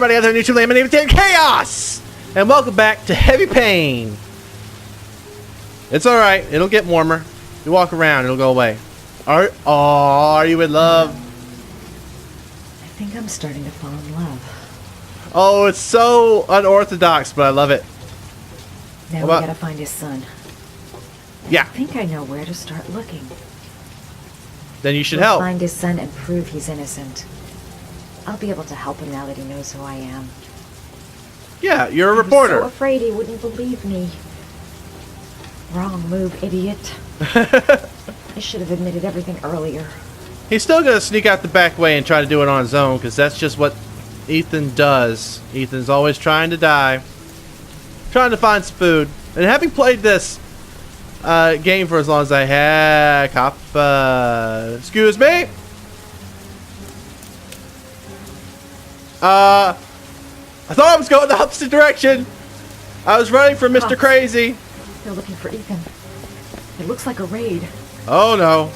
everybody out there on YouTube land. My name is Dan Chaos! And welcome back to Heavy Pain. It's alright, it'll get warmer. You walk around, it'll go away. Are you in love? I think I'm starting to fall in love. Oh, it's so unorthodox, but I love it. Now we gotta find his son. Yeah. I think I know where to start looking. Then you should We'll help. find his son and prove he's innocent. I'll be able to help him now that he knows who I am. Yeah, you're a I was reporter. so afraid he wouldn't believe me. Wrong move, idiot. I should have admitted everything earlier. He's still gonna sneak out the back way and try to do it on his own, because that's just what Ethan does. Ethan's always trying to die. Trying to find some food. And having played this game for as long as I have, excuse me? I thought I was going the opposite direction. I was running from Mr. Cops. Crazy. They're looking for Ethan. It looks like a raid. Oh no.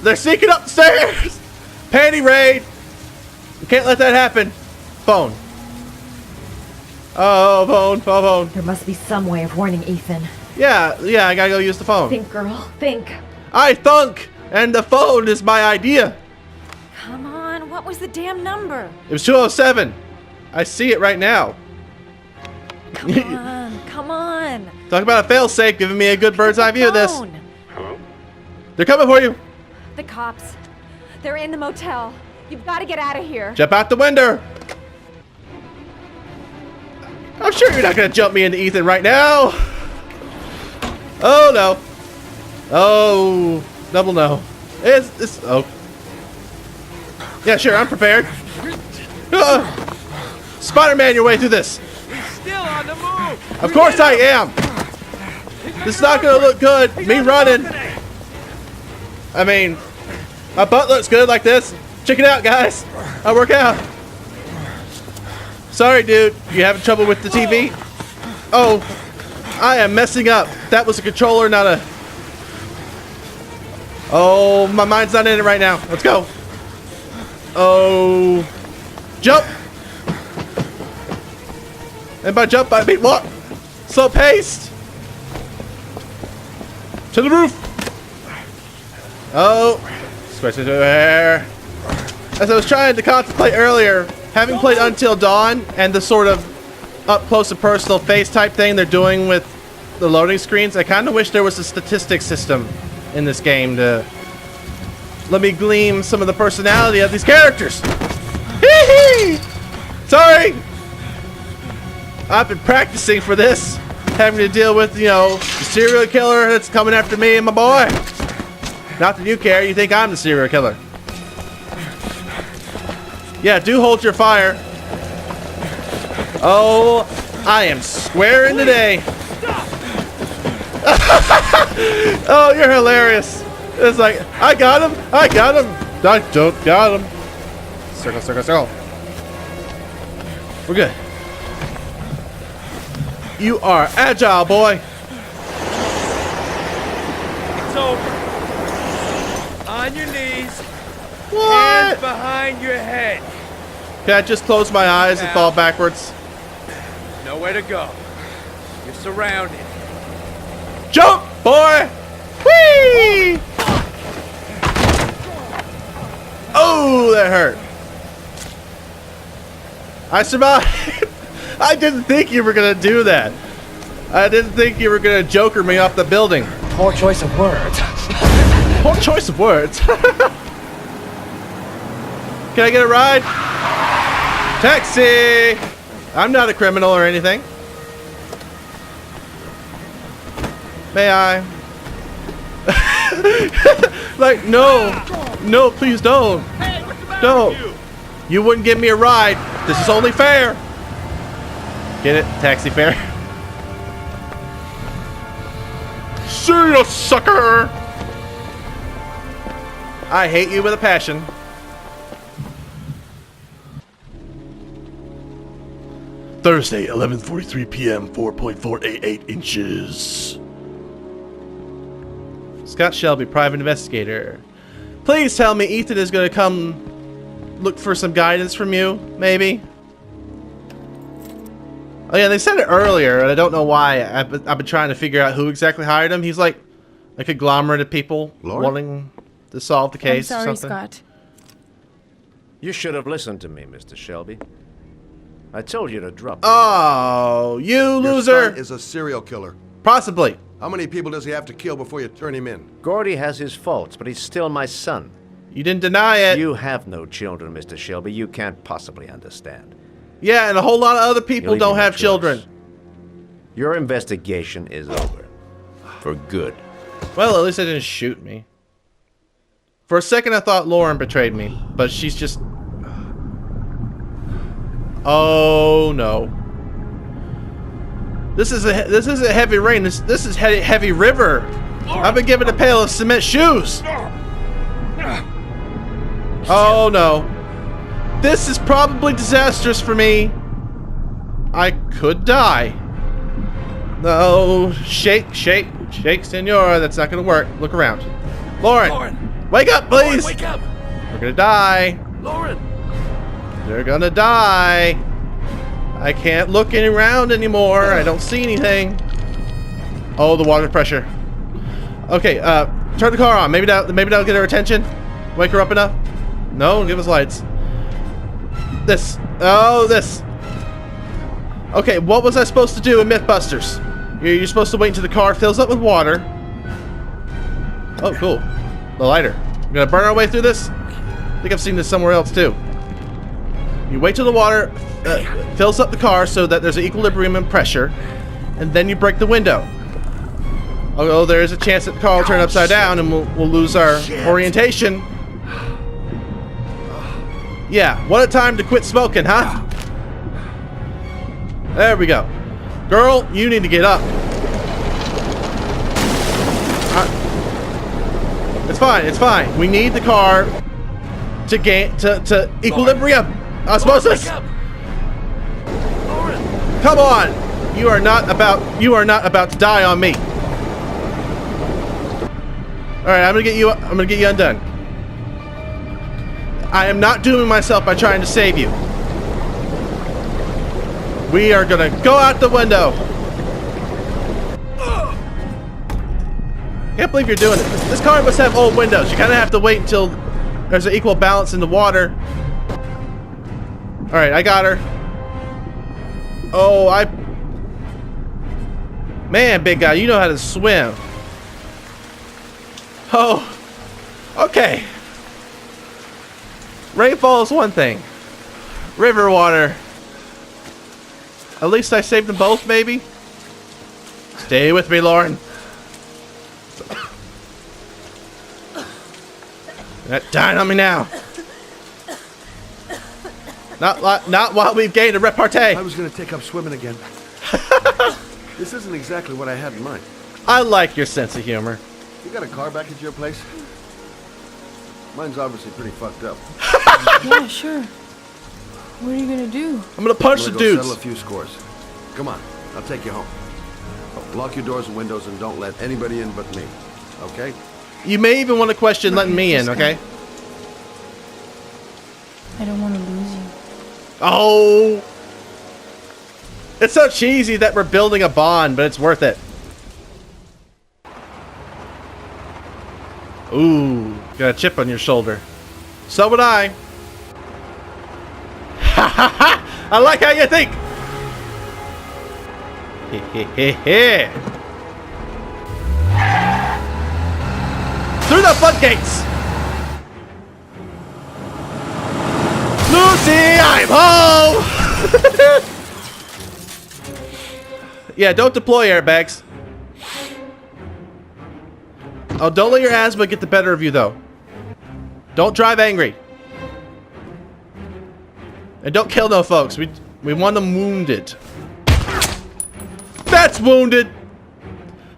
They're sneaking up the stairs! Panty raid! You can't let that happen. Phone. Oh, phone, phone. There must be some way of warning Ethan. Yeah, I gotta go use the phone. Think, girl, think. I thunk! And the phone is my idea. Come on, what was the damn number? It was 207. I see it right now. Come on, come on. Talk about a failsafe giving me a good bird's eye view of this. Phone. They're coming for you. The cops. They're in the motel. You've got to get out of here. Jump out the window. I'm sure you're not gonna jump me into Ethan right now. Oh no. Oh, double no. It's oh. Yeah, sure, I'm prepared. Spider-Man your way through this. Still on the move. Of course I am. This is not gonna look good. Me running. I mean, my butt looks good like this. Check it out, guys. I work out. Sorry, dude. You having trouble with the TV? Oh, I am messing up. That was a controller, not a... Oh, my mind's not in it right now. Let's go. Oh. Jump. And by jump, I mean what? Slow paced. To the roof. Oh. Switch into hair. As I was trying to contemplate earlier, having played Until Dawn and the sort of up close and personal face type thing they're doing with the loading screens, I kind of wish there was a statistics system in this game to let me glean some of the personality of these characters. Hee hee! Sorry! I've been practicing for this, having to deal with, you know, the serial killer that's coming after me and my boy. Not that you care, you think I'm the serial killer. Yeah, do hold your fire. Oh, I am squaring today. Oh, you're hilarious. It's like, I got him. I don't got him. Circle, circle, circle. We're good. You are agile, boy. It's over. On your knees. What? Hands behind your head. Can I just close my eyes and fall backwards? Nowhere to go. You're surrounded. Jump, boy! Whee! Oh, that hurt. I survived. I didn't think you were gonna do that. I didn't think you were gonna Joker me off the building. Poor choice of words. Poor choice of words. Can I get a ride? Taxi! I'm not a criminal or anything. May I? Like, no, please don't. Hey, what's the matter Don't. with you? You wouldn't give me a ride. This is only fair. Get it? Taxi fare. See ya, sucker! I hate you with a passion. Thursday, 11:43 p.m., 4.488 inches. Scott Shelby, private investigator. Please tell me Ethan is going to come look for some guidance from you, maybe. Oh yeah, they said it earlier, and I don't know why. I've been trying to figure out who exactly hired him. He's like a conglomerate of people wanting to solve the case I'm sorry, or something. Scott. You should have listened to me, Mr. Shelby. I told you to drop. Oh, you Your loser! son is a serial killer. Possibly. How many people does he have to kill before you turn him in? Gordy has his faults, but he's still my son. You didn't deny it. You have no children, Mr. Shelby. You can't possibly understand. Yeah, and a whole lot of other people You're don't leaving have no children. choice. Your investigation is over. For good. Well, at least they didn't shoot me. For a second, I thought Lauren betrayed me, but she's just... Oh, no. This isn't heavy rain. This is heavy river. I've been given a pail of cement shoes. Oh, no. This is probably disastrous for me. I could die. No, shake, senora. That's not gonna work. Look around. Lauren, wake up, please. Lauren, wake up! We're gonna die. Lauren! They're gonna die. I can't look around anymore. I don't see anything. Oh, the water pressure. Okay, turn the car on. Maybe that'll get her attention. Wake her up enough. No, give us lights. This. Oh, this. Okay, what was I supposed to do in Mythbusters? You're supposed to wait until the car fills up with water. Oh, cool. The lighter. We're gonna burn our way through this? I think I've seen this somewhere else, too. You wait till the water fills up the car so that there's an equilibrium in pressure, and then you break the window. Although there is a chance that the car will turn upside down and we'll lose our orientation. Yeah, what a time to quit smoking, huh? There we go. Girl, you need to get up. It's fine, it's fine. We need the car to gain to equilibrium. Osmosis. Come on. You are not about to die on me. All right, I'm gonna get you undone. I am not dooming myself by trying to save you. We are gonna go out the window. Can't believe you're doing it. This car must have old windows. You kind of have to wait until there's an equal balance in the water. All right, I got her. Oh, man, big guy, you know how to swim. Oh, okay. Rainfall is one thing. River water. At least I saved them both, maybe? Stay with me, Lauren. You're not dying on me now. Not while we've gained a repartee. I was going to take up swimming again. This isn't exactly what I had in mind. I like your sense of humor. You got a car back at your place? Mine's obviously pretty fucked up. Yeah, sure. What are you gonna do? I'm gonna punch the I'm gonna go dudes. settle a few scores. Come on, I'll take you home. Lock your doors and windows and don't let anybody in but me. Okay? You may even want to question letting me in, okay? I don't want to lose you. Oh! It's so cheesy that we're building a bond, but it's worth it. Ooh, got a chip on your shoulder. So would I. Ha ha ha! I like how you think! He he he he! Through the floodgates! Lucy, I'm home! Yeah, don't deploy airbags. Oh, don't let your asthma get the better of you, though. Don't drive angry. And don't kill no folks. We want them wounded. That's wounded!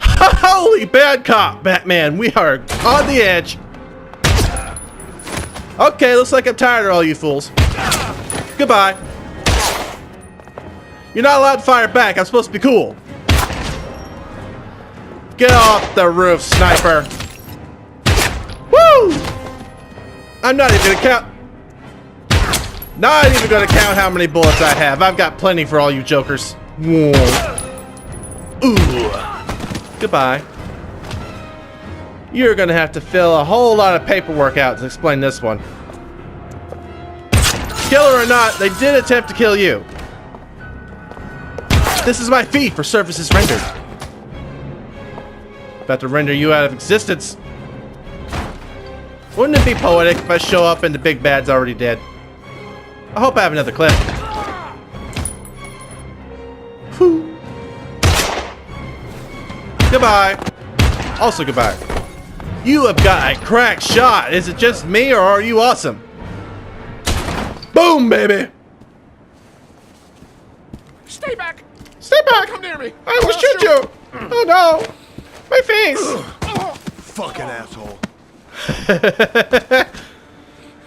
Holy bad cop, Batman. We are on the edge. Okay, looks like I'm tired of all you fools. Goodbye. You're not allowed to fire back. I'm supposed to be cool. Get off the roof, sniper. Woo! I'm not even gonna count. Not even gonna count how many bullets I have. I've got plenty for all you jokers. Whoa. Ooh. Goodbye. You're gonna have to fill a whole lot of paperwork out to explain this one. Killer or not, they did attempt to kill you. This is my fee for services rendered. About to render you out of existence. Wouldn't it be poetic if I show up and the big bad's already dead? I hope I have another clip. Whew. Goodbye. Also goodbye. You have got a crack shot. Is it just me or are you awesome? Boom, baby. Stay back! Stay back. Come near me! I will shoot you. Oh no. My face. Fucking asshole.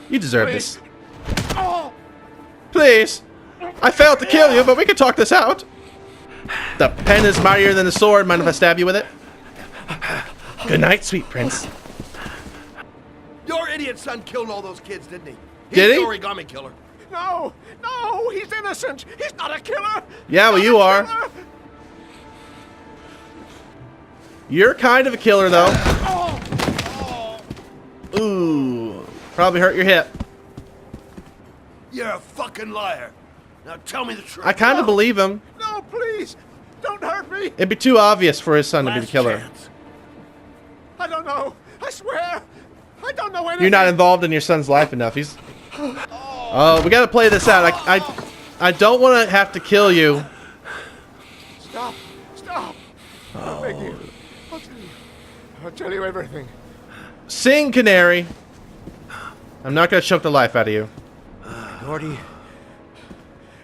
You deserve this. Please. I failed to kill you, but we can talk this out. The pen is mightier than the sword. Mind if I stab you with it? Good night, sweet prince. Your idiot son killed all those kids, didn't he? Did he? He's the origami killer. No! No! He's innocent! He's not a killer! Yeah, well, Not you a are. killer! You're kind of a killer, though. Ooh. Probably hurt your hip. You're a fucking liar. Now tell me the truth. I kind of believe him. No, please! Don't hurt me! It'd be too obvious for his son to be the Last killer. chance. I don't know! I swear! I don't know anything! You're not involved in your son's life enough. He's... Oh, we gotta play this out. I don't want to have to kill you. Stop! Stop! I beg you. I'll tell you everything. Sing, Canary. I'm not gonna choke the life out of you.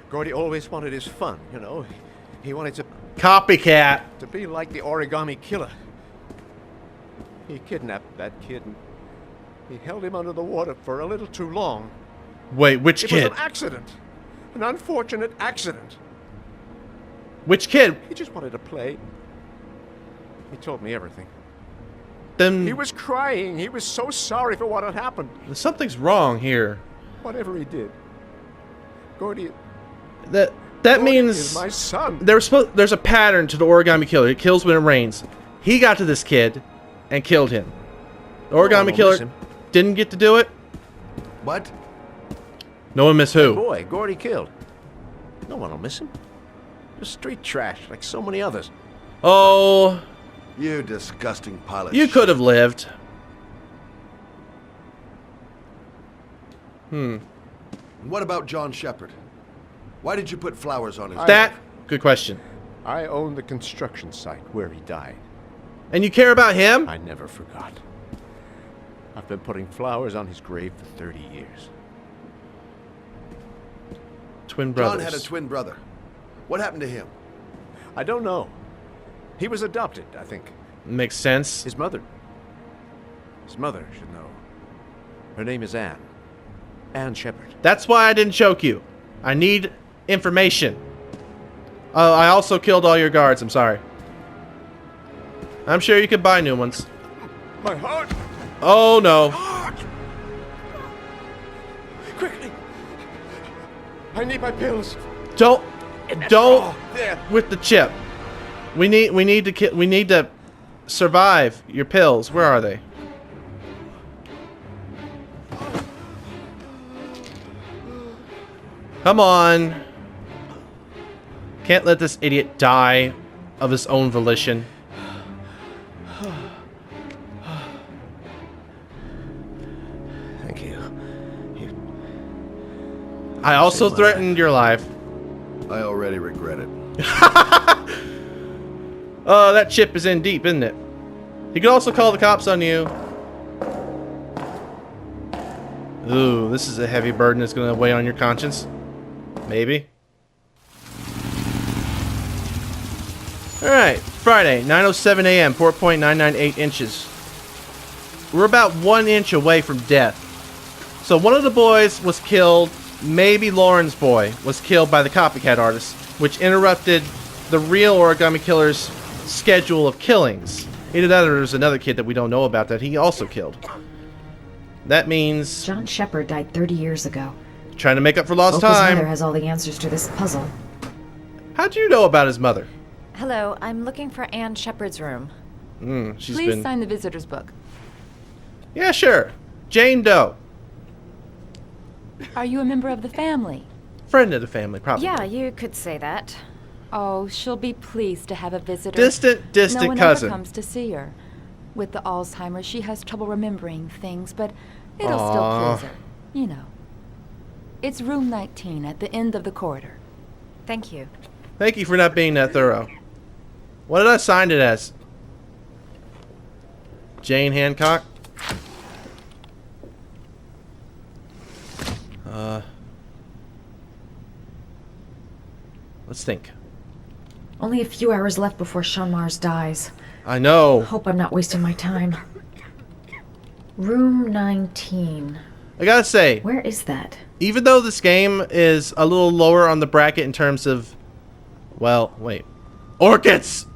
Gordy always wanted his fun, you know. He wanted Copycat. to be like the origami killer. He kidnapped that kid and he held him under the water for a little too long. Wait, which It was kid? an accident. An unfortunate accident. Which kid? He just wanted to play. He told me everything. Then He was crying. He was so sorry for what had happened. something's wrong here. Whatever he did. Gordy That is means my son. there's a pattern to the origami killer. It kills when it rains. He got to this kid and killed him. The one origami will killer miss him. didn't get to do it. What? No one miss who? Boy, Gordy killed. No one will miss him. Just street trash like so many others. Oh, You disgusting pilot. you could have lived. What about John Shepard? Why did you put flowers on his That good question. I own the construction site where he died. And you care about him? I never forgot. I've been putting flowers on his grave for 30 years. Twin John brothers. had a twin brother. What happened to him? I don't know. He was adopted, I think. Makes sense. His mother should know. Her name is Anne. Anne Shepard. That's why I didn't choke you. I need information. I also killed all your guards. I'm sorry. I'm sure you could buy new ones. My heart. Oh no. Quickly. I need my pills. Don't Oh, there. with the chip. We need to survive your pills. Where are they? Come on. Can't let this idiot die of his own volition. Thank you. I also Saved my threatened your life. I already regret it. Oh, that chip is in deep, isn't it? He could also call the cops on you. Ooh, this is a heavy burden that's going to weigh on your conscience. Maybe. Alright, Friday, 9:07 a.m., 4.998 inches. We're about 1 inch away from death. So one of the boys was killed, maybe Lauren's boy was killed by the copycat artist, which interrupted the real origami killer's schedule of killings. Either that or there's another kid that we don't know about that he also killed. That means... John Shepard died 30 years ago. Trying to make up for lost Hope his mother time. has all the answers to this puzzle. How'd you know about his mother? Hello, I'm looking for Anne Shepard's room. She's Please been... sign the visitor's book. Yeah, sure. Jane Doe. Are you a member of the family? Friend of the family, probably. Yeah, you could say that. Oh, she'll be pleased to have a visitor. Distant no one cousin. ever comes to see her. With the Alzheimer's, she has trouble remembering things, but it'll still please her. You know. It's room 19 at the end of the corridor. Thank you. Thank you for not being that thorough. What did I sign it as? Jane Hancock? Let's think. Only a few hours left before Sean Mars dies. I know. Hope I'm not wasting my time. Room 19. I gotta say, Where is that? even though this game is a little lower on the bracket in terms of, well, wait, orchids.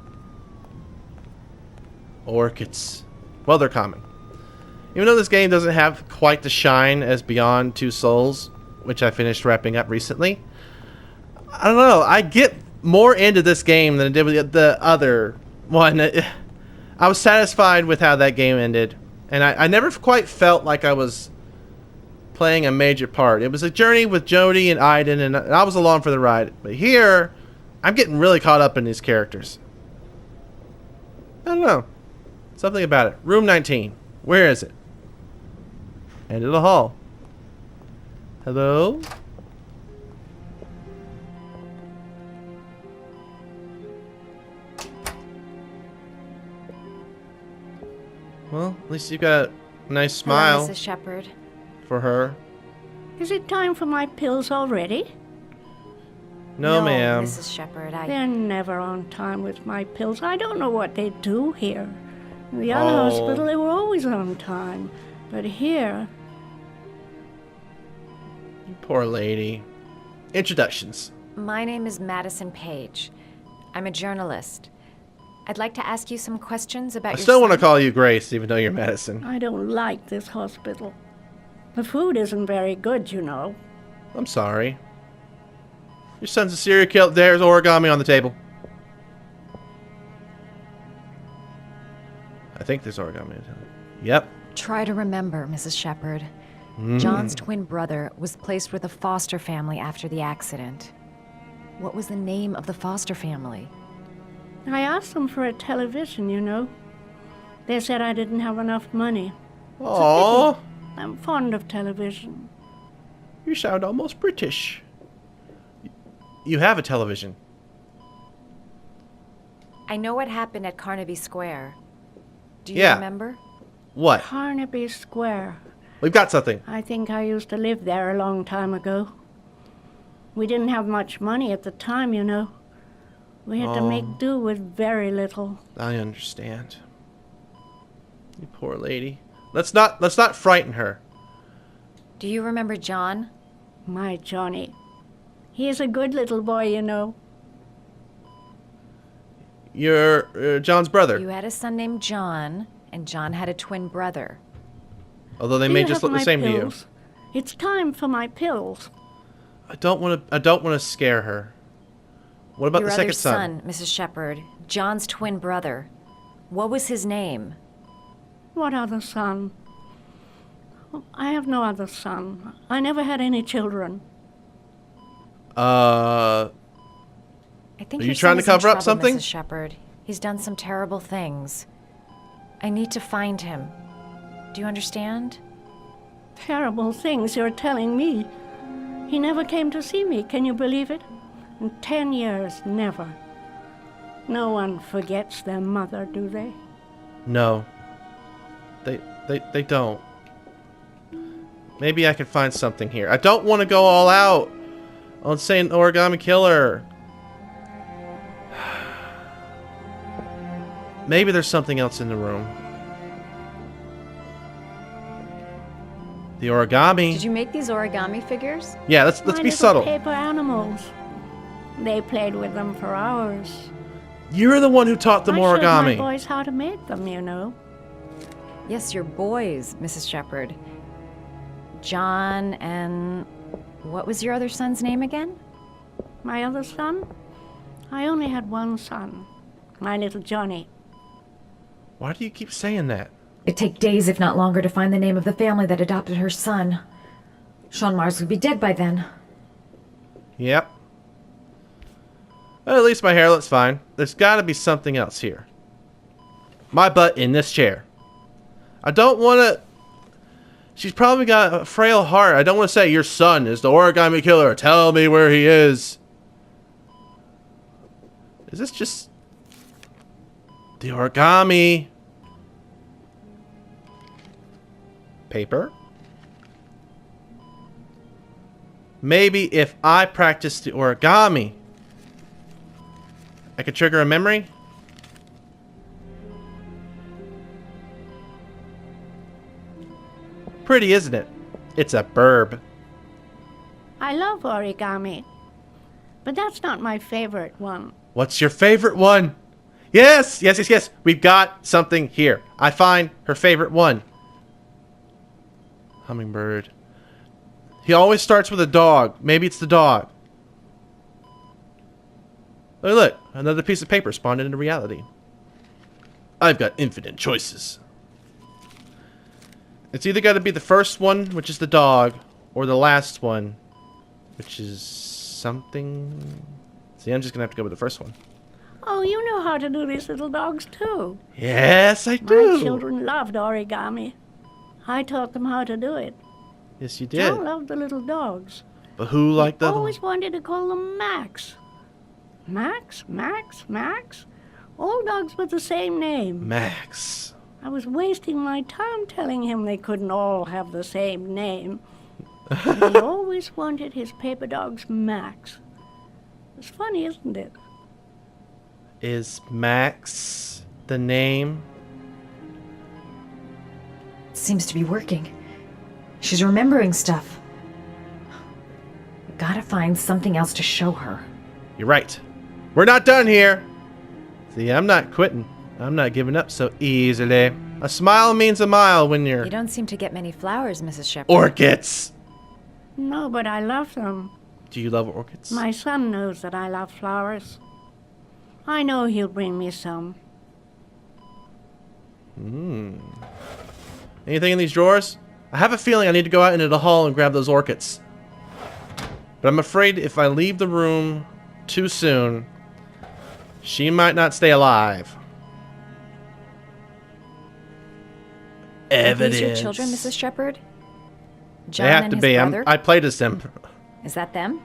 Orchids. Well, they're common. Even though this game doesn't have quite the shine as Beyond Two Souls, which I finished wrapping up recently, I don't know. I get more into this game than I did with the other one. I was satisfied with how that game ended, and I never quite felt like I was playing a major part. It was a journey with Jodie and Aiden, and I was along for the ride. But here, I'm getting really caught up in these characters. I don't know. Something about it. Room 19. Where is it? End of the hall. Hello? Well, at least you got a nice smile Hello, Mrs. Shepard. for her. Is it time for my pills already? No, ma'am. Mrs. Shepard, They're never on time with my pills. I don't know what they do here. In the other Oh. hospital, they were always on time. But here, You poor lady. Introductions. My name is Madison Page. I'm a journalist. I'd like to ask you some questions about I your still want to son. call you Grace, even though you're Madison. I don't like this hospital. The food isn't very good, you know. I'm sorry. Your son's a serial killer. There's origami on the table. I think there's origami on the table. Yep. Try to remember, Mrs. Shepard. John's twin brother was placed with a foster family after the accident. What was the name of the foster family? I asked them for a television, you know. They said I didn't have enough money. Aww. I'm fond of television. You sound almost British. You have a television. I know what happened at Carnaby Square. Do you Yeah. remember? What? Carnaby Square. We've got something. I think I used to live there a long time ago. We didn't have much money at the time, you know. We had to make do with very little. I understand. You poor lady. Let's not frighten her. Do you remember John? My Johnny. He is a good little boy, you know. You're John's brother. You had a son named John, and John had a twin brother. Although they Do may you just have look the my same pills? It's time for my pills. to you. I don't want to scare her. What about Your the other second son? Mrs. Shepard, John's twin brother. What was his name? What other son? Oh, I have no other son. I never had any children. I think Are your you trying son to is in cover up trouble, something? Mrs. Shepard. He's done some terrible things. I need to find him. Do you understand? Terrible things you're telling me. He never came to see me, can you believe it? In 10 years, never. No one forgets their mother, do they? No. They don't. Maybe I can find something here. I don't want to go all out on saying origami killer. Maybe there's something else in the room. The origami. Did you make these origami figures? Yeah, let's My be little subtle. paper animals. They played with them for hours. You're the one who taught them I showed my origami. boys how to make them, you know. Yes, your boys, Mrs. Shepard. John and What was your other son's name again? My other son? I only had one son. My little Johnny. Why do you keep saying that? It'd take days, if not longer, to find the name of the family that adopted her son. Sean Mars would be dead by then. Yep. Well, at least my hair looks fine. There's gotta be something else here. My butt in this chair. I don't want to... She's probably got a frail heart. I don't want to say, your son is the origami killer. Tell me where he is. Is this just... the origami? Paper? Maybe if I practice the origami, I could trigger a memory? Pretty, isn't it? It's a burb. I love origami, but that's not my favorite one. What's your favorite one? Yes, yes, yes, yes. We've got something here. I find her favorite one. Hummingbird. He always starts with a dog. Maybe it's the dog. Oh, look. Another piece of paper spawned into reality. I've got infinite choices. It's either got to be the first one, which is the dog, or the last one, which is something... See, I'm just going to have to go with the first one. Oh, you know how to do these little dogs, too. Yes, I do. My children loved origami. I taught them how to do it. Yes, you did. John loved the little dogs. But who liked the... Always wanted to call them Max. Max, Max, Max. All dogs with the same name. Max. I was wasting my time telling him they couldn't all have the same name. He always wanted his paper dogs Max. It's funny, isn't it? Is Max the name? Seems to be working. She's remembering stuff. Gotta find something else to show her. You're right. We're not done here. See, I'm not quitting. I'm not giving up so easily. A smile means a mile when you're... You don't seem to get many flowers, Mrs. Shepherd. Orchids! No, but I love them. Do you love orchids? My son knows that I love flowers. I know he'll bring me some. Anything in these drawers? I have a feeling I need to go out into the hall and grab those orchids. But I'm afraid if I leave the room too soon, she might not stay alive. Evidence. Are these your children, Mrs. Shepherd? John They have and to his be. brother? I played as them. Is that them?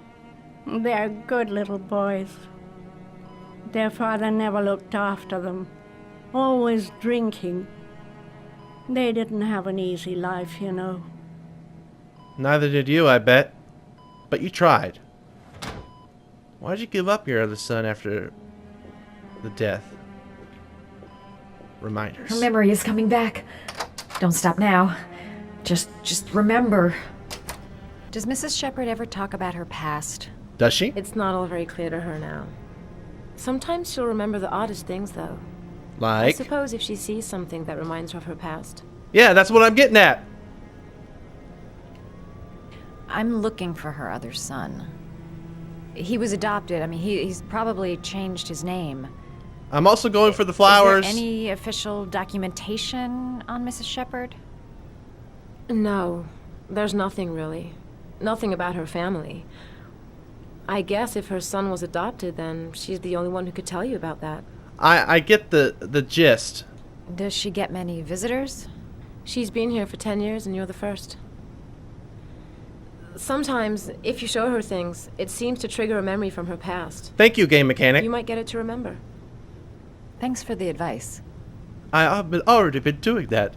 They're good little boys. Their father never looked after them. Always drinking. They didn't have an easy life, you know. Neither did you, I bet. But you tried. Why'd you give up your other son after the death? Reminders. Her memory is coming back. Don't stop now. Just remember. Does Mrs. Shepherd ever talk about her past? Does she? It's not all very clear to her now. Sometimes she'll remember the oddest things, though. I Like? suppose if she sees something that reminds her of her past. Yeah, that's what I'm getting at. I'm looking for her other son. He was adopted. I mean, he's probably changed his name. I'm also going for the flowers. Is there any official documentation on Mrs. Shepherd? No, there's nothing really. Nothing about her family. I guess if her son was adopted, then she's the only one who could tell you about that. I get the gist. Does she get many visitors? She's been here for 10 years and you're the first. Sometimes, if you show her things, it seems to trigger a memory from her past. Thank you, game mechanic. You might get it to remember. Thanks for the advice. I've already been doing that.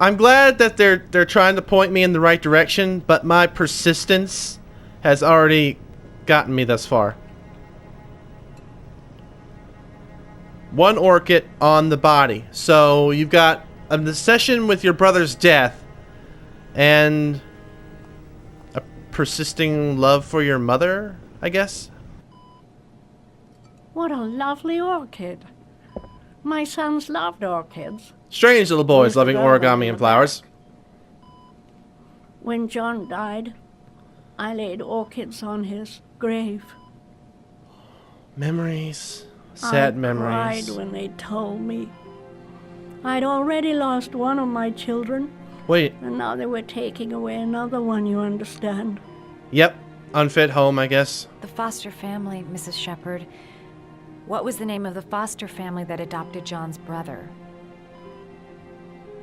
I'm glad that they're trying to point me in the right direction, but my persistence has already gotten me thus far. One orchid on the body. So you've got an obsession with your brother's death and a persisting love for your mother, I guess? What a lovely orchid. My sons loved orchids. Strange little boys loving origami and flowers. When John died, I laid orchids on his grave. Memories. Sad memories. I cried when they told me. I'd already lost one of my children. Wait. And now they were taking away another one, you understand? Yep. Unfit home, I guess. The foster family, Mrs. Shepherd. What was the name of the foster family that adopted John's brother?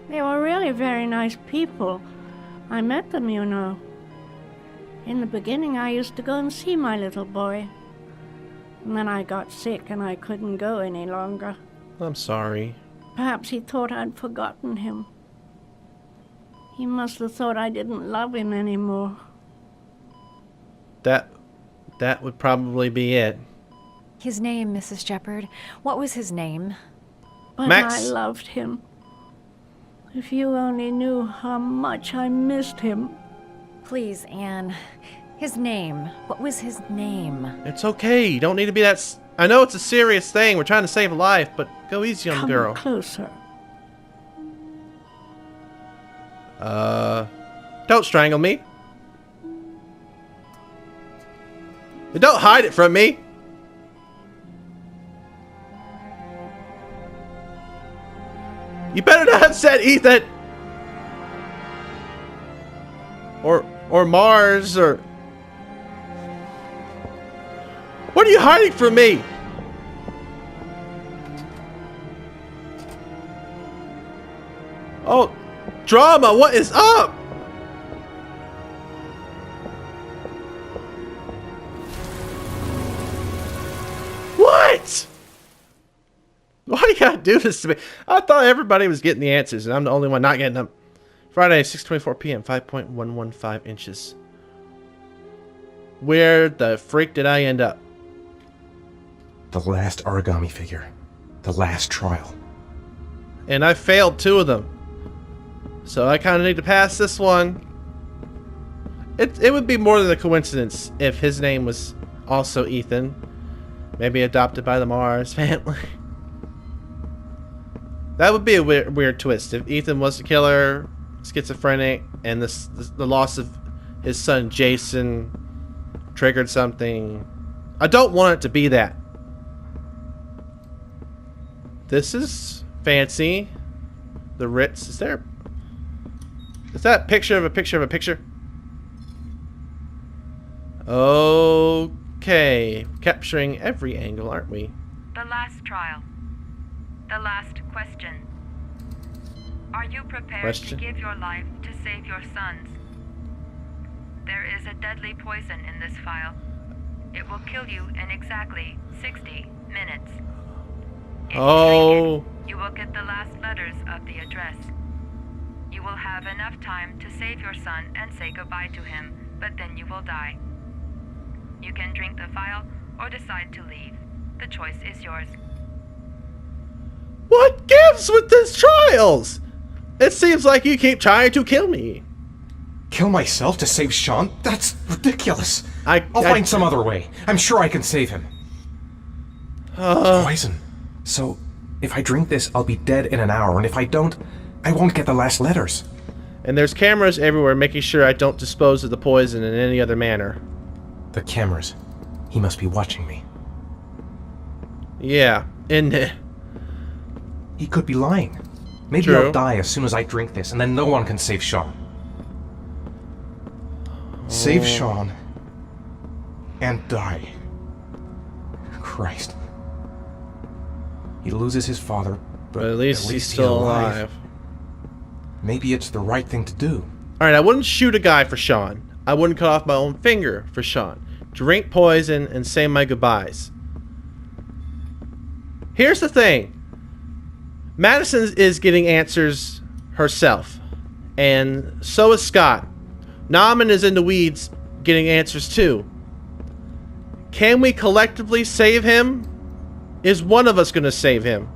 They were really very nice people. I met them, you know. In the beginning, I used to go and see my little boy. And then I got sick and I couldn't go any longer. I'm sorry. Perhaps he thought I'd forgotten him. He must have thought I didn't love him anymore. That would probably be it. His name, Mrs. Shepherd. What was his name? But Max. I loved him. If you only knew how much I missed him. Please, Anne. His name. What was his name? It's okay. You don't need to be that... I know it's a serious thing. We're trying to save a life, but go easy on the girl. Come closer. Don't strangle me. Don't hide it from me. You better not have said Ethan. Or Mars, or... What are you hiding from me? Oh, drama, what is up? What? Why do you gotta do this to me? I thought everybody was getting the answers, and I'm the only one not getting them. Friday, 6:24 p.m., 5.115 inches. Where the freak did I end up? The last origami figure. The last trial. And I failed 2 of them. So I kind of need to pass this one. It would be more than a coincidence if his name was also Ethan. Maybe adopted by the Mars family. That would be a weird twist. If Ethan was the killer, schizophrenic, and the loss of his son Jason triggered something. I don't want it to be that. This is fancy. The Ritz. Is that a picture of a picture of a picture? Okay. Capturing every angle, aren't we? The last trial. The last question. Are you prepared to give your life to save your sons? There is a deadly poison in this file. It will kill you in exactly 60 minutes. If you drink it, you will get the last letters of the address. You will have enough time to save your son and say goodbye to him, but then you will die. You can drink the file or decide to leave. The choice is yours. What gives with these trials? It seems like you keep trying to kill me. Kill myself to save Sean? That's ridiculous. I'll find some other way. I'm sure I can save him. Poison. So, if I drink this, I'll be dead in an hour, and if I don't, I won't get the last letters. And there's cameras everywhere making sure I don't dispose of the poison in any other manner. The cameras. He must be watching me. Yeah, and... He could be lying. Maybe True. I'll die as soon as I drink this, and then no one can save Sean. Save Sean. And die. Christ. He loses his father, but at least he's still alive. Maybe it's the right thing to do. Alright, I wouldn't shoot a guy for Sean. I wouldn't cut off my own finger for Sean. Drink poison and say my goodbyes. Here's the thing. Madison is getting answers herself. And so is Scott. Nauman is in the weeds getting answers too. Can we collectively save him? Is one of us going to save him?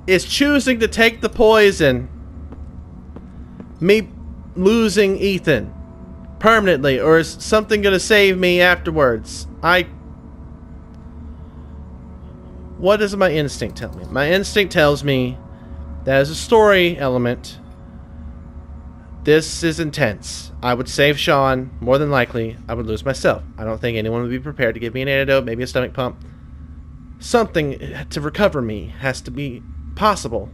Is choosing to take the poison me losing Ethan permanently, or is something going to save me afterwards? What does my instinct tell me? My instinct tells me that as a story element, This is intense. I would save Sean. More than likely, I would lose myself. I don't think anyone would be prepared to give me an antidote, maybe a stomach pump. Something to recover me has to be possible.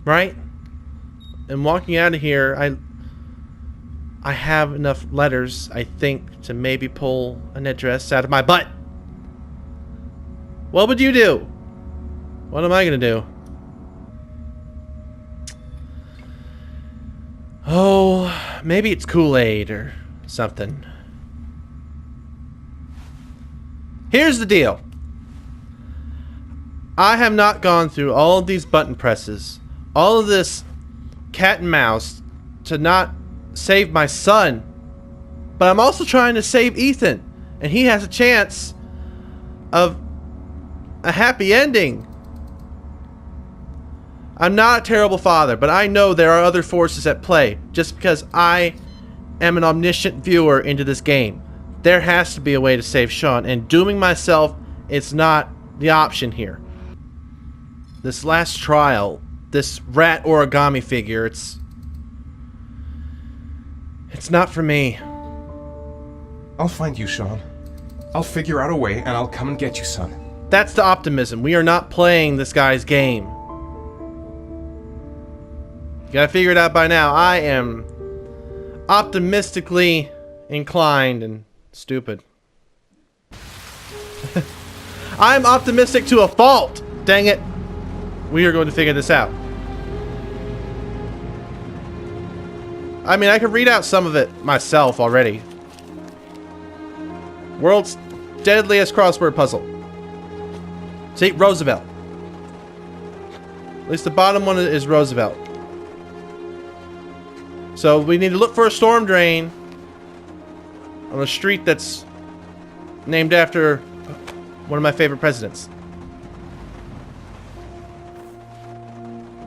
Right? And walking out of here, I have enough letters, I think, to maybe pull an address out of my butt. What would you do? What am I gonna do? Oh, maybe it's Kool-Aid or something. Here's the deal. I have not gone through all of these button presses, all of this cat and mouse to not save my son, but I'm also trying to save Ethan, and he has a chance of a happy ending. I'm not a terrible father, but I know there are other forces at play. Just because I am an omniscient viewer into this game, there has to be a way to save Sean, and dooming myself is not the option here. This last trial, this rat origami figure, it's not for me. I'll find you, Sean. I'll figure out a way, and I'll come and get you, son. That's the optimism. We are not playing this guy's game. You gotta figure it out by now. I am optimistically inclined and stupid. I'm optimistic to a fault. Dang it. We are going to figure this out. I mean, I could read out some of it myself already. World's deadliest crossword puzzle. See, Roosevelt. At least the bottom one is Roosevelt. So we need to look for a storm drain on a street that's named after one of my favorite presidents.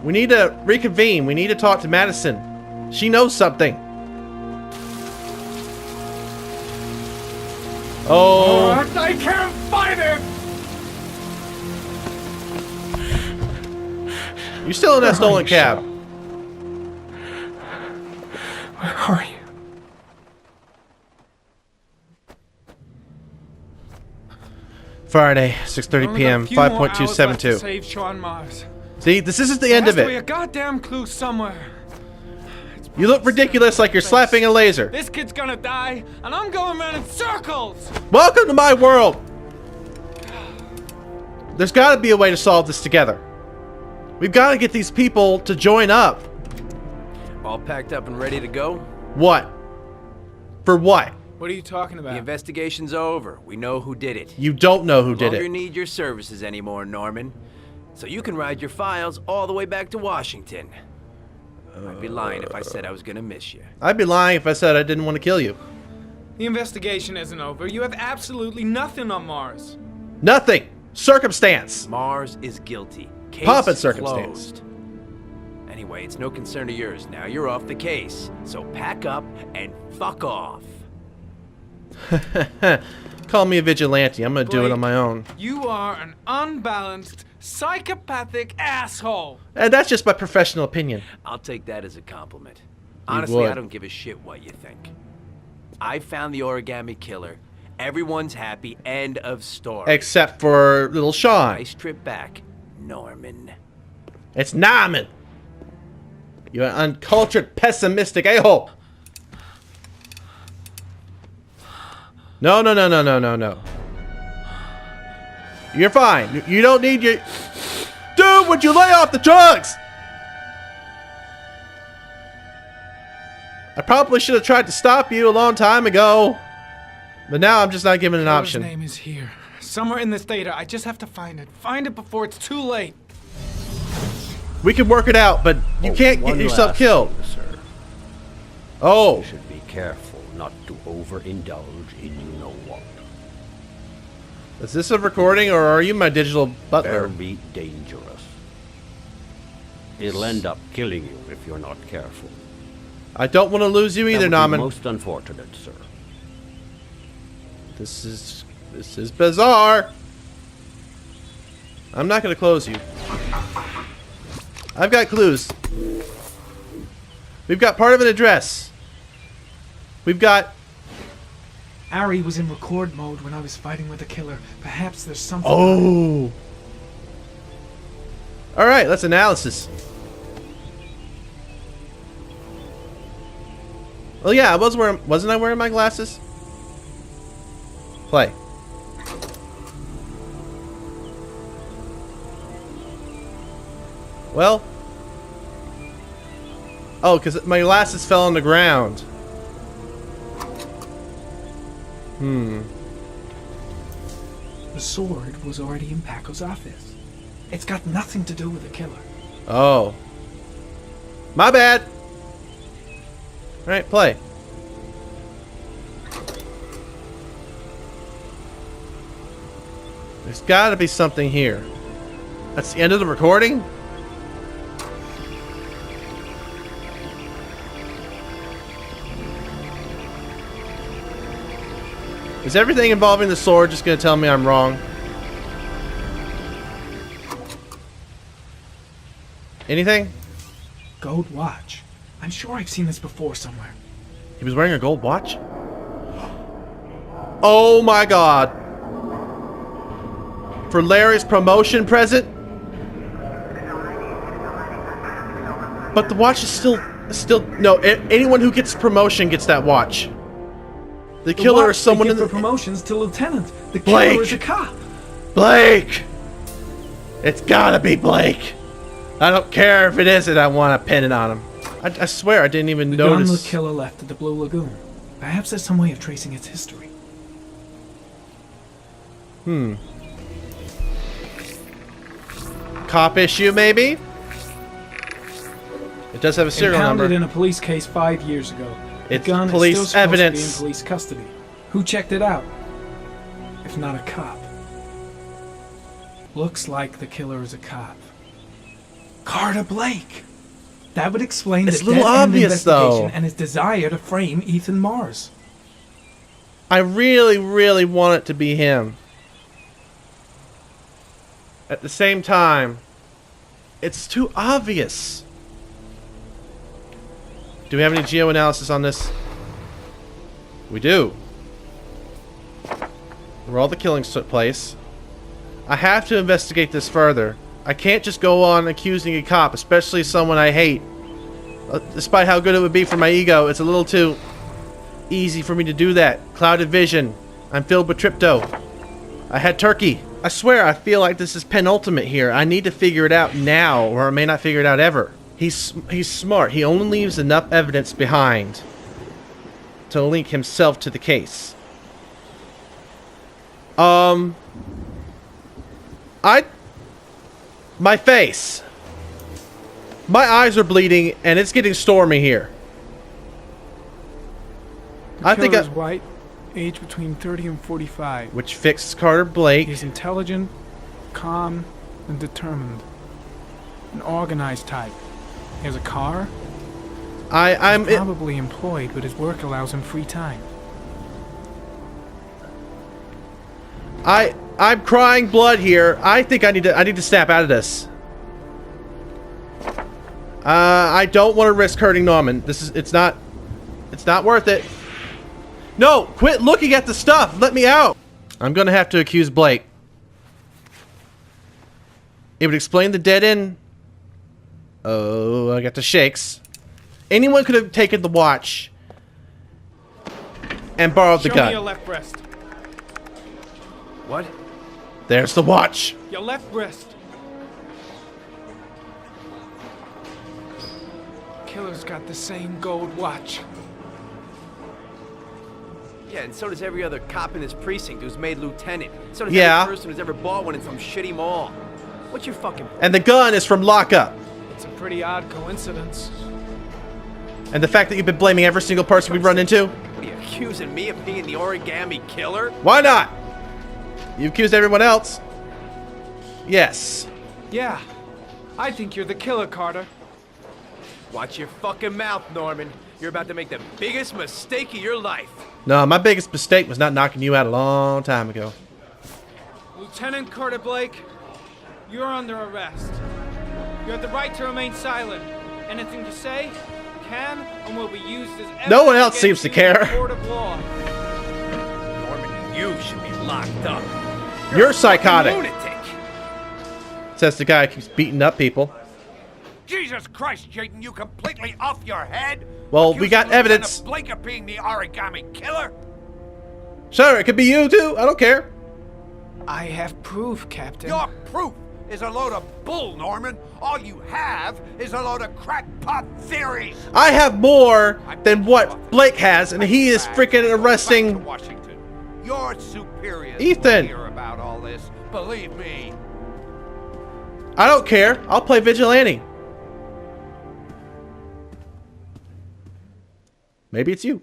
We need to reconvene. We need to talk to Madison. She knows something. Oh. I can't fight it! You're still in that stolen cab. Where are you? Friday, 6:30 p.m. 5.272. Save Sean Mars. See, this isn't the end of There has to be it. a goddamn clue somewhere. You look ridiculous like you're slapping a laser. This kid's gonna die, and I'm going around in circles. Welcome to my world. There's got to be a way to solve this together. We've got to get these people to join up. All packed up and ready to go? What? For what? What are you talking about? The investigation's over. We know who did it. You don't know who did No longer it. need your services anymore, Norman. So you can ride your files all the way back to Washington. I'd be lying if I said I was gonna miss you. I'd be lying if I said I didn't want to kill you. The investigation isn't over. You have absolutely nothing on Mars. Nothing. Circumstance. Mars is guilty. Case Puppet circumstance. closed. Anyway, it's no concern of yours now. You're off the case. So pack up and fuck off. Call me a vigilante. I'm gonna do it on my own. You are an unbalanced, psychopathic asshole. And that's just my professional opinion. I'll take that as a compliment. You Honestly, would. I don't give a shit what you think. I found the origami killer. Everyone's happy. End of story. Except for little Sean. Nice trip back, Norman. It's Norman. You're an uncultured, pessimistic a-hole. No, no, no, no, no, no, no. You're fine. You don't need your... Dude, would you lay off the drugs? I probably should have tried to stop you a long time ago. But now I'm just not given an option. His name is here. Somewhere in this data. I just have to find it. Find it before it's too late. We can work it out, but you can't get yourself killed. Sir. Oh. You should be careful not to overindulge in you know what. Is this a recording, or are you my digital butler? Very dangerous. It'll end up killing you if you're not careful. I don't want to lose you either, That would be Norman. most unfortunate, sir. This is bizarre. I'm not going to close you. I've got clues. We've got part of an address. We've got... Ari was in record mode when I was fighting with the killer. Perhaps there's something... Oh! Alright, let's analysis. Oh yeah, wasn't I wearing my glasses? Play. Well. Oh, because my glasses fell on the ground. The sword was already in Paco's office. It's got nothing to do with the killer. Oh. My bad. Alright, play. There's gotta be something here. That's the end of the recording? Is everything involving the sword just gonna tell me I'm wrong? Anything? Gold watch. I'm sure I've seen this before somewhere. He was wearing a gold watch? Oh my god. For Larry's promotion present? But the watch is still no, anyone who gets promotion gets that watch. The killer is someone in the promotions to lieutenant. The Blake. killer is a cop. Blake! It's gotta be Blake. I don't care if it isn't, I want to pin it on him. I swear I didn't even notice. The killer left at the Blue Lagoon. Perhaps there's some way of tracing its history. Cop issue, maybe? It does have a serial number. Impounded in a police case 5 years ago. It's the gun police is still supposed evidence. to be in police custody. Who checked it out? If not a cop. Looks like the killer is a cop. Carter Blake. That would explain It's the a little dead-end obvious, though. investigation and his desire to frame Ethan Mars. I really, really want it to be him. At the same time, it's too obvious. Do we have any geoanalysis on this? We do. Where all the killings took place. I have to investigate this further. I can't just go on accusing a cop, especially someone I hate. Despite how good it would be for my ego, it's a little too easy for me to do that. Clouded vision. I'm filled with trypto. I had turkey. I swear I feel like this is penultimate here. I need to figure it out now, or I may not figure it out ever. He's smart. He only leaves enough evidence behind to link himself to the case. My face. My eyes are bleeding, and it's getting stormy here. The killer's white, age between 30 and 45. Which fixes Carter Blake. He's intelligent, calm, and determined. An organized type. He has a car. I'm He's probably employed, but his work allows him free time. I'm crying blood here. I think I need to snap out of this. I don't want to risk hurting Norman. It's not worth it. No, quit looking at the stuff. Let me out. I'm gonna have to accuse Blake. It would explain the dead end. Oh, I got the shakes. Anyone could have taken the watch and borrowed the gun. Show me your left wrist. What? There's the watch. Your left wrist. Killer's got the same gold watch. Yeah, and so does every other cop in this precinct who's made lieutenant. So does Yeah. every person who's ever bought one in some shitty mall. What's your fucking point? And the gun is from lockup. It's a pretty odd coincidence. And the fact that you've been blaming every single person we've run into. What are you accusing me of being the origami killer? Why not? You accused everyone else. Yes. Yeah. I think you're the killer, Carter. Watch your fucking mouth, Norman. You're about to make the biggest mistake of your life. No, my biggest mistake was not knocking you out a long time ago. Lieutenant Carter Blake, you're under arrest. You have the right to remain silent. Anything you say can and will be used as No one else evidence seems to against you in care. a court of law. Norman, you should be locked up. You're psychotic, Lunatic. says the guy who keeps beating up people. Jesus Christ, Jaden, you completely off your head? Well, we got evidence. Blake of being the origami killer? Sure, it could be you too. I don't care. I have proof, Captain. Your proof is a load of bull, Norman. All you have is a load of crackpot theories. I have more than what Blake has, and he is freaking arresting Washington. Your superiors Ethan. hear about all this. Believe me. I don't care. I'll play vigilante. Maybe it's you.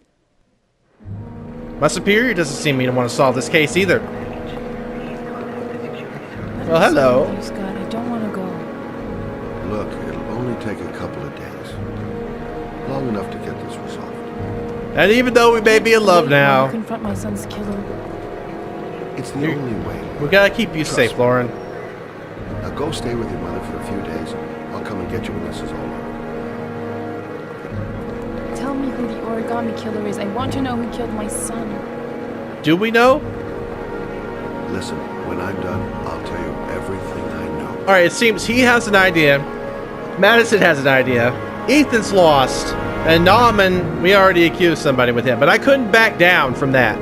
My superior doesn't seem to want to solve this case either. Well, hello. You, Scott, I don't want to go. Look, it'll only take a couple of days. Long enough to get this resolved. And even though we may be in love now, Confront my son's killer. It's the only way. we gotta keep you Trust safe, me. Lauren. Now go stay with your mother for a few days. I'll come and get you when this is all over. Tell me who the origami killer is. I want to know who killed my son. Do we know? Listen, when I'm done, I'll tell you everything I know. Alright, it seems he has an idea. Madison has an idea. Ethan's lost. And Nauman, we already accused somebody with him. But I couldn't back down from that.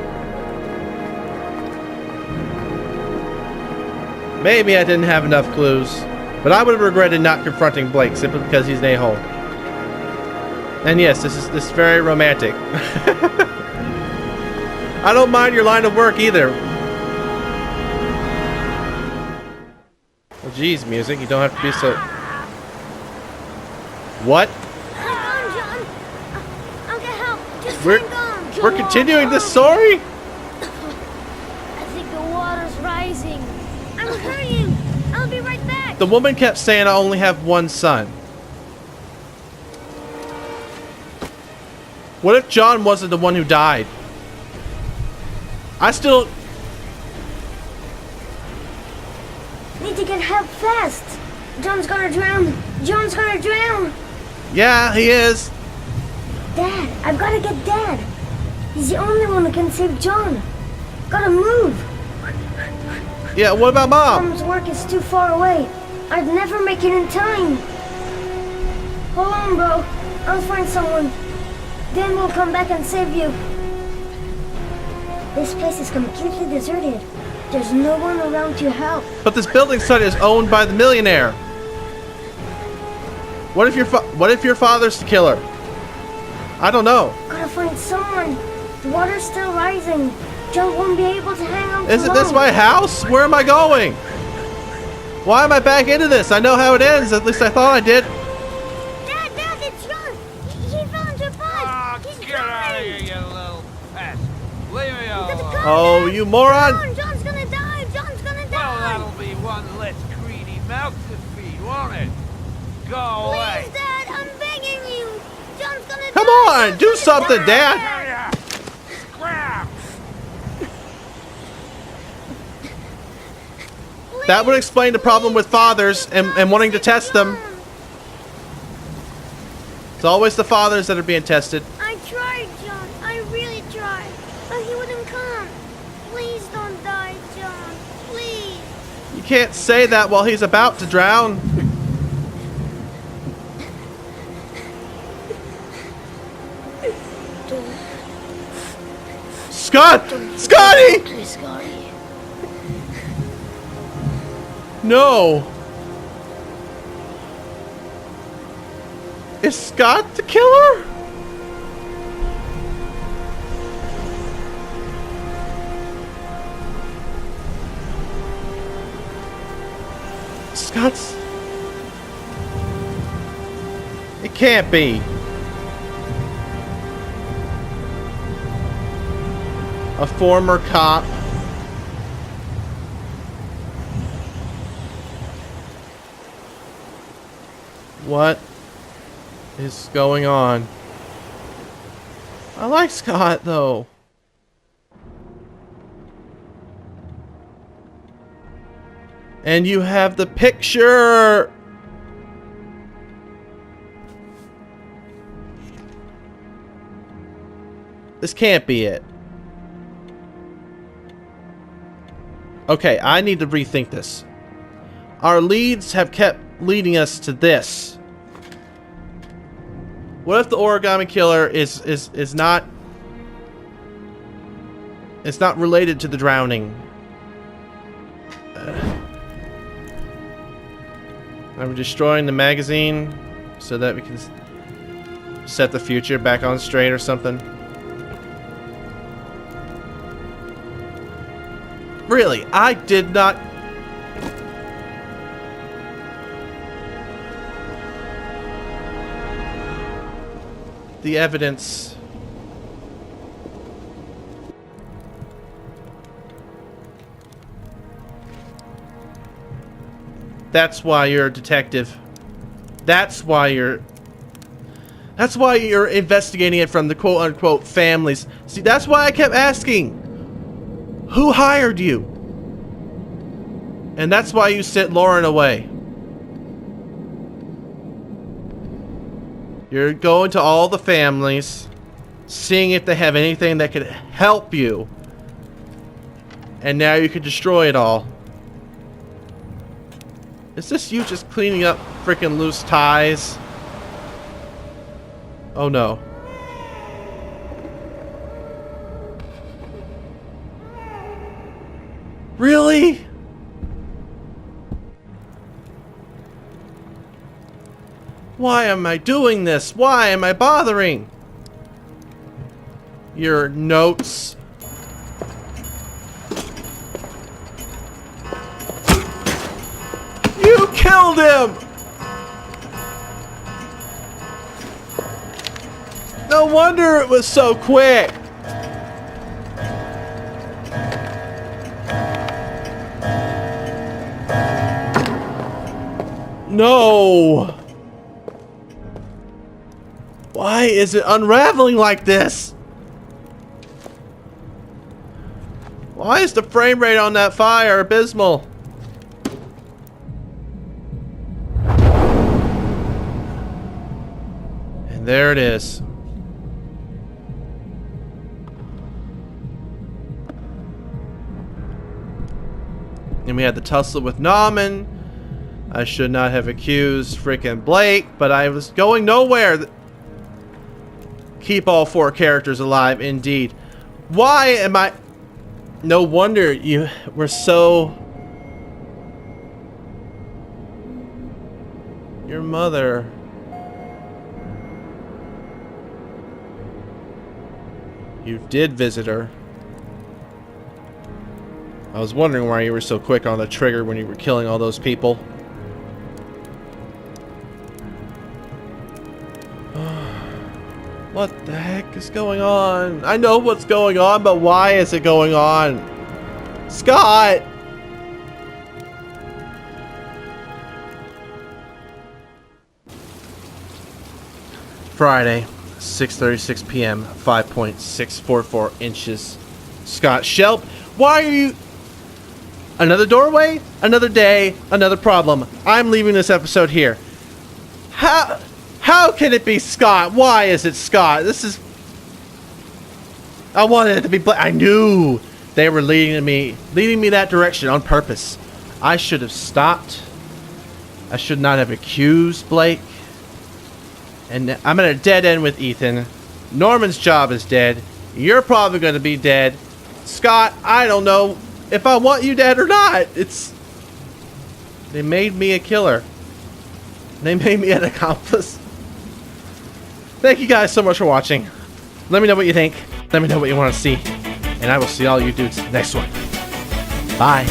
Maybe I didn't have enough clues. But I would have regretted not confronting Blake simply because he's an a-hole. And yes, this is very romantic. I don't mind your line of work either. Well, geez, music, you don't have to be so... What? Hang on, John. I'll get help. Just We're hang on. we're continuing this story? I think the water's rising. I'm hurrying. I'll be right back. The woman kept saying I only have one son. What if John wasn't the one who died? I still... Need to get help fast. John's gonna drown. John's gonna drown. Yeah, he is. Dad, I've gotta get Dad. He's the only one who can save John. Gotta move. Yeah, what about Mom? Mom's work is too far away. I'd never make it in time. Hold on, bro. I'll find someone. Then we'll come back and save you. This place is completely deserted. There's no one around to help. But this building site is owned by the millionaire. What if your father's the killer? I don't know. Gotta find someone. The water's still rising. John won't be able to hang on. Isn't this my house? Where am I going? Why am I back into this? I know how it ends. At least I thought I did. Dad, it's John. He fell into a pipe. He's Get out of here, you little pest. Leave me alone. Oh, you moron! John's gonna die. John's gonna die. Well, that'll be one less greedy mouth to feed, won't it? Go away. Please, Dad, I'm begging you. John's gonna Come die. on, do something, Dad! Scrap! That would explain the problem with fathers and wanting to test them. It's always the fathers that are being tested. I tried, John. I really tried. But he wouldn't come. Please don't die, John. Please. You can't say that while he's about to drown. Scott! Scotty! Scotty. No. Is Scott the killer? Scott's... It can't be. A former cop. What is going on? I like Scott, though. And you have the picture. This can't be it. Okay, I need to rethink this. Our leads have kept leading us to this. What if the origami killer is not... It's not related to the drowning. I'm destroying the magazine so that we can set the future back on straight or something. Really, I did not... The evidence... That's why you're a detective. That's why you're investigating it from the quote-unquote families. See, that's why I kept asking. Who hired you? And that's why you sent Lauren away. You're going to all the families, seeing if they have anything that could help you. And now you could destroy it all. Is this you just cleaning up freaking loose ties? Oh no. Really? Why am I doing this? Why am I bothering? Your notes. You killed him! No wonder it was so quick. No. Why is it unraveling like this? Why is the frame rate on that fire abysmal? And there it is. And we had the tussle with Nauman. I should not have accused freaking Blake, but I was going nowhere. Keep all four characters alive, indeed. Why am I... No wonder you were so... Your mother... You did visit her. I was wondering why you were so quick on the trigger when you were killing all those people. What the heck is going on? I know what's going on, but why is it going on? Scott! Friday, 6:36 p.m., 5.644 inches. Scott Shelp, why are you... Another doorway? Another day? Another problem. I'm leaving this episode here. How can it be Scott? Why is it Scott? This is... I wanted it to be I knew they were leading me that direction on purpose. I should have stopped. I should not have accused Blake. And I'm at a dead end with Ethan. Norman's job is dead. You're probably going to be dead. Scott, I don't know if I want you dead or not. They made me a killer. They made me an accomplice. Thank you guys so much for watching. Let me know what you think. Let me know what you want to see. And I will see all you dudes next one. Bye.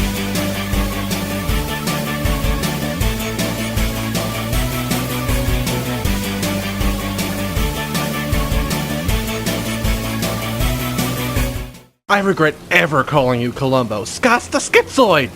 I regret ever calling you Columbo. Scott's the schizoid!